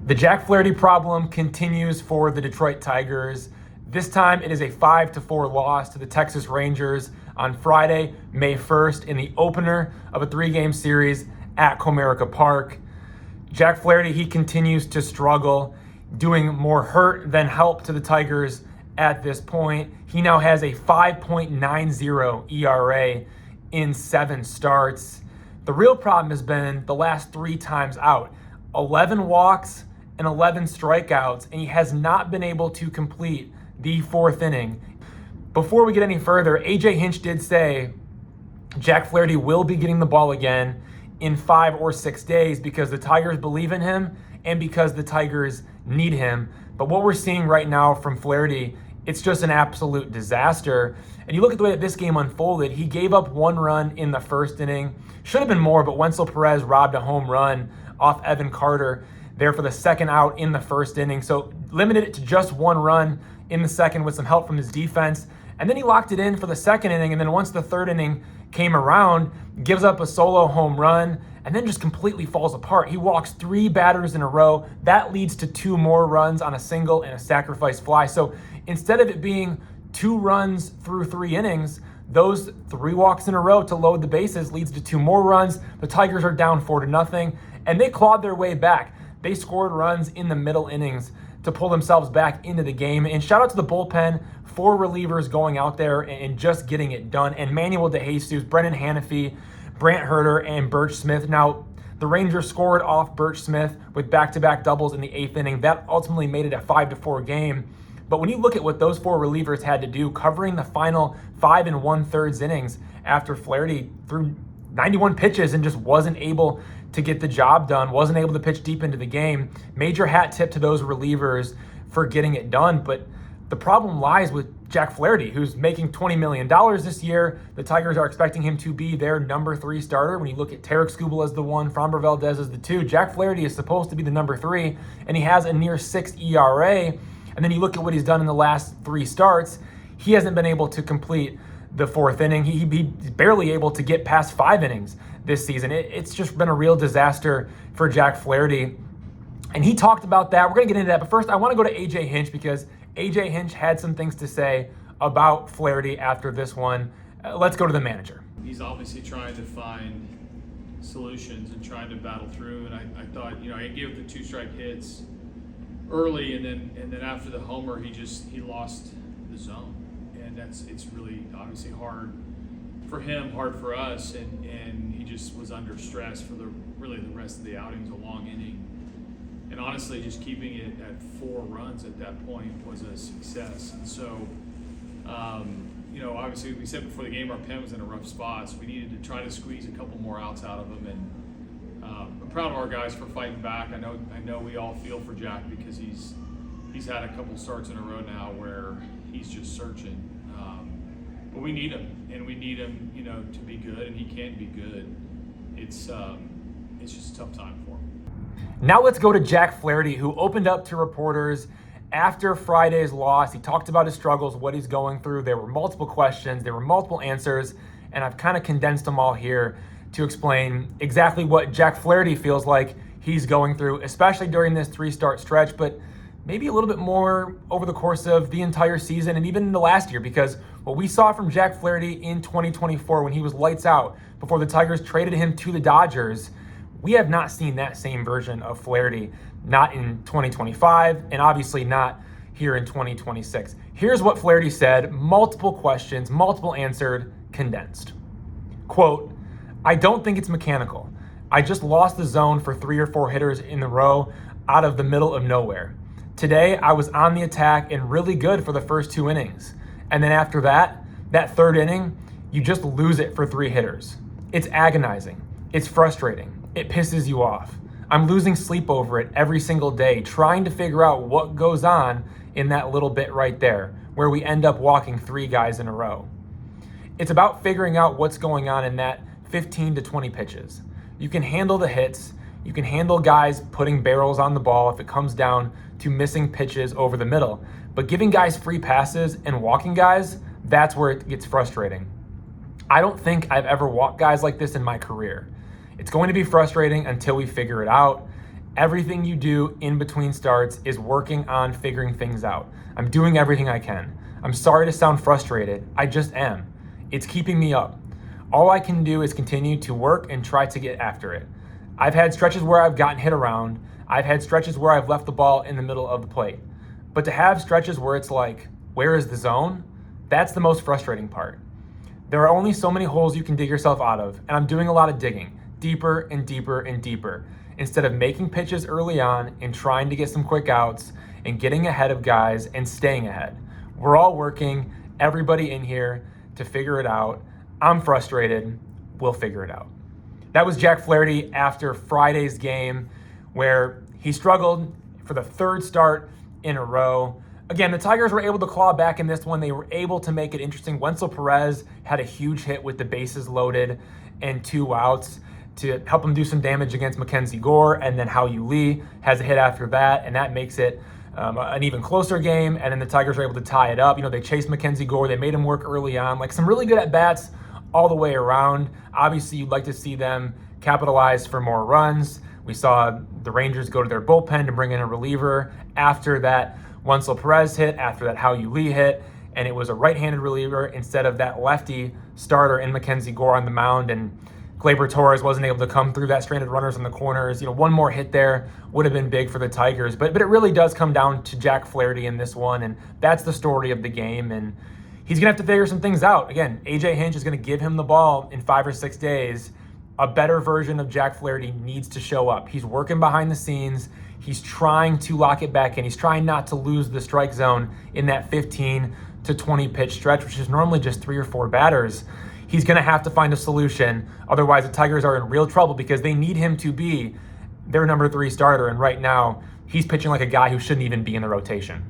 The Jack Flaherty problem continues for the Detroit Tigers. This time it is a 5-4 loss to the Texas Rangers on Friday, May 1st, in the opener of a 3-game series at Comerica Park. Jack Flaherty, he continues to struggle, doing more hurt than help to the Tigers at this point. He now has a 5.90 ERA in 7 starts. The real problem has been the last 3 times out. 11 walks and 11 strikeouts, and he has not been able to complete the 4th inning. Before we get any further, AJ Hinch did say Jack Flaherty will be getting the ball again in 5 or 6 days because the Tigers believe in him and because the Tigers need him. But what we're seeing right now from Flaherty, it's just an absolute disaster. And you look at the way that this game unfolded, he gave up 1 run in the 1st inning. Should have been more, but Wenzel Perez robbed a home run off Evan Carter there for the 2nd out in the 1st inning. So limited it to just 1 run in the 2nd with some help from his defense. And then he locked it in for the 2nd inning. And then once the 3rd inning came around, gives up a solo home run and then just completely falls apart. He walks 3 batters in a row. That leads to 2 more runs on a single and a sacrifice fly. So instead of it being 2 runs through 3 innings, those 3 walks in a row to load the bases leads to 2 more runs. The Tigers are down 4-0, and they clawed their way back. They scored runs in the middle innings to pull themselves back into the game. And shout out to the bullpen, 4 relievers going out there and just getting it done. And Manuel DeJesus, Brennan Hanafy, Brant Herter, and Birch Smith. Now, the Rangers scored off Birch Smith with back-to-back doubles in the 8th inning. That ultimately made it a 5-4 game. But when you look at what those 4 relievers had to do, covering the final 5 1/3 innings after Flaherty threw 91 pitches and just wasn't able to get the job done, wasn't able to pitch deep into the game, major hat tip to those relievers for getting it done. But the problem lies with Jack Flaherty, who's making $20 million this year. The Tigers are expecting him to be their number 3 starter. When you look at Tarek Skubal as the 1, Framber Valdez as the 2, Jack Flaherty is supposed to be the number 3, and he has a near 6 ERA. And then you look at what he's done in the last 3 starts. He hasn't been able to complete the 4th inning. He's barely able to get past 5 innings this season. It's just been a real disaster for Jack Flaherty. And he talked about that. We're going to get into that. But first, I want to go to AJ Hinch because AJ Hinch had some things to say about Flaherty after this one. Let's go to the manager. He's obviously trying to find solutions and trying to battle through. And I thought, I gave the 2-strike hits early, and then after the homer, he lost the zone, and it's really obviously hard for him, hard for us, and he just was under stress for the rest of the outing. It was a long inning, and honestly, just keeping it at 4 runs at that point was a success. And so, obviously, we said before the game our pen was in a rough spot, so we needed to try to squeeze a couple more outs out of him. And I'm proud of our guys for fighting back. I know we all feel for Jack because he's had a couple starts in a row now where he's just searching. But we need him, and we need him, to be good, and he can be good. It's just a tough time for him. Now let's go to Jack Flaherty, who opened up to reporters after Friday's loss. He talked about his struggles, what he's going through. There were multiple questions, there were multiple answers, and I've kind of condensed them all here to explain exactly what Jack Flaherty feels like he's going through, especially during this 3-start stretch, but maybe a little bit more over the course of the entire season and even in the last year, because what we saw from Jack Flaherty in 2024 when he was lights out before the Tigers traded him to the Dodgers, we have not seen that same version of Flaherty, not in 2025 and obviously not here in 2026. Here's what Flaherty said, multiple questions, multiple answered, condensed. Quote, "I don't think it's mechanical. I just lost the zone for 3 or 4 hitters in a row out of the middle of nowhere. Today, I was on the attack and really good for the first 2 innings. And then after that 3rd inning, you just lose it for 3 hitters. It's agonizing. It's frustrating. It pisses you off. I'm losing sleep over it every single day, trying to figure out what goes on in that little bit right there, where we end up walking 3 guys in a row. It's about figuring out what's going on in that 15 to 20 pitches. You can handle the hits. You can handle guys putting barrels on the ball if it comes down to missing pitches over the middle. But giving guys free passes and walking guys, that's where it gets frustrating. I don't think I've ever walked guys like this in my career. It's going to be frustrating until we figure it out. Everything you do in between starts is working on figuring things out. I'm doing everything I can. I'm sorry to sound frustrated. I just am. It's keeping me up. All I can do is continue to work and try to get after it. I've had stretches where I've gotten hit around. I've had stretches where I've left the ball in the middle of the plate. But to have stretches where it's like, where is the zone? That's the most frustrating part. There are only so many holes you can dig yourself out of, and I'm doing a lot of digging, deeper and deeper and deeper, instead of making pitches early on and trying to get some quick outs and getting ahead of guys and staying ahead. We're all working, everybody in here, to figure it out. I'm frustrated. We'll figure it out. That was Jack Flaherty after Friday's game, where he struggled for the third start in a row. Again, the Tigers were able to claw back in this one. They were able to make it interesting. Wenzel Perez had a huge hit with the bases loaded and 2 outs to help him do some damage against Mackenzie Gore, and then Hao-Yu Lee has a hit after that, and that makes it an even closer game. And then the Tigers were able to tie it up. They chased Mackenzie Gore. They made him work early on. Like, some really good at-bats all the way around. Obviously, you'd like to see them capitalize for more runs. We saw the Rangers go to their bullpen to bring in a reliever after that Wenzel Perez hit, after that Hao-Yu Lee hit, and it was a right-handed reliever instead of that lefty starter in Mackenzie Gore on the mound, and Gleyber Torres wasn't able to come through that stranded runners in the corners. One more hit there would have been big for the Tigers, but it really does come down to Jack Flaherty in this one, and that's the story of the game, and he's going to have to figure some things out. Again, AJ Hinch is going to give him the ball in 5 or 6 days. A better version of Jack Flaherty needs to show up. He's working behind the scenes. He's trying to lock it back in. He's trying not to lose the strike zone in that 15 to 20 pitch stretch, which is normally just 3 or 4 batters. He's going to have to find a solution. Otherwise, the Tigers are in real trouble because they need him to be their number 3 starter. And right now, he's pitching like a guy who shouldn't even be in the rotation.